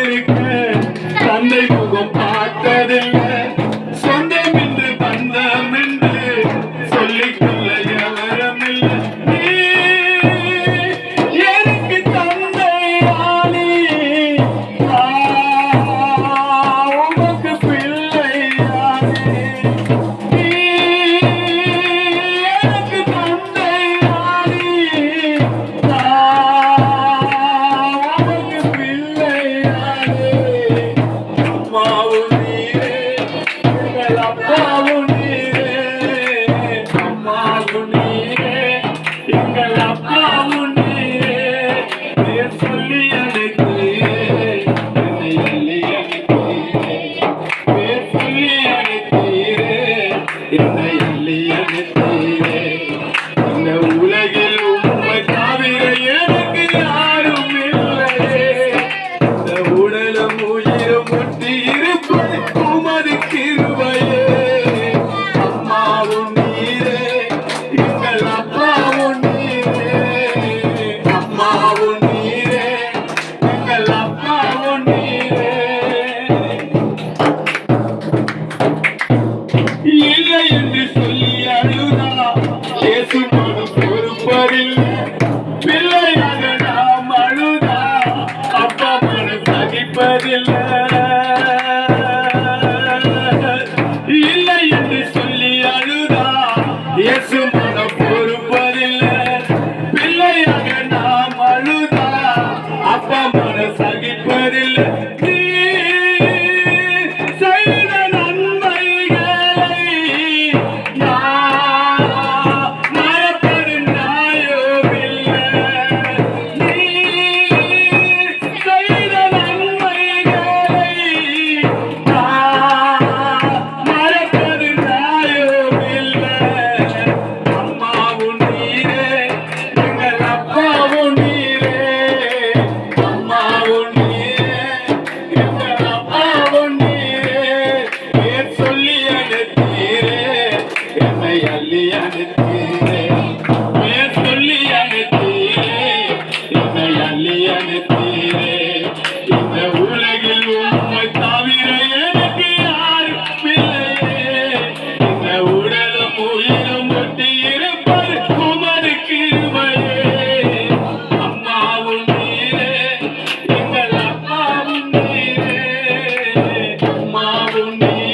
இருக்க தந்தை முகம் பார்த்ததில்லை சொந்தம் என்று பந்தம் என்று சொல்லிக்கொள்ள எவரமில்லை எனக்கு தந்தையானே உமக்கு பிள்ளையானே எனக்கு தந்தையானே உமக்கு பிள்ளையானே அம்மாவும் நீரே எங்கள் அப்பாவும் நீரே அம்மாவும் நீரே எங்கள் அப்பாவும் நீரே பேர் சொல்லி அழைத்தீரே என்னை அள்ளி அழைத்தீரே பேர் சொல்லி அழைத்தீரே என்னை அள்ளி அழைத்தீரே இந்த உலகில் உம்மை தவிர எனக்கு யாரும் இல்லையே இந்த உடலும் உயிரும் ஒட்டி இருப்பது உமது கிருபையே அம்மாவும் நீரே எங்கள் அப்பாவும் நீரே அம்மாவும் நீரே எங்கள் அப்பாவும் நீரே இல்லை என்று சொல்லி அழுதா இயேசு மனம் பொறுப்பதில்லை பிள்ளையாக நாம் அழுதா அப்பா மனம் சகிப்பதில்லை இல்லை என்று சொல்லி அழுதா இயேசு மனம் பொறுப்பதில்லை பிள்ளையாக நாம் அழுதா அப்பா மனம் சகிப்பதில்லை செய்த நன்மைகளை மறப்பது நியாயமில்லை செய்த நன்மைகளை மறப்பது நியாயமில்லை அம்மாவும் நீரே எங்கள் அப்பாவும் நீரே அம்மாவும் நீரே எங்கள் அப்பாவும் நீரே பேர் சொல்லி அழைத்தீரே என்னை அள்ளி அழைத்தீரே பேர் சொல்லி அழைத்தீரே என்னை அள்ளி அழைத்தீரே இந்த உலகில் உம்மை தவிர எனக்கு யாரும் இல்லையே இந்த உடலும் உயிரும் ஒட்டி இருப்பது உமது கிருபையே அம்மாவும் நீரே எங்கள் அப்பாவும் நீரே அம்மாவும் நீரே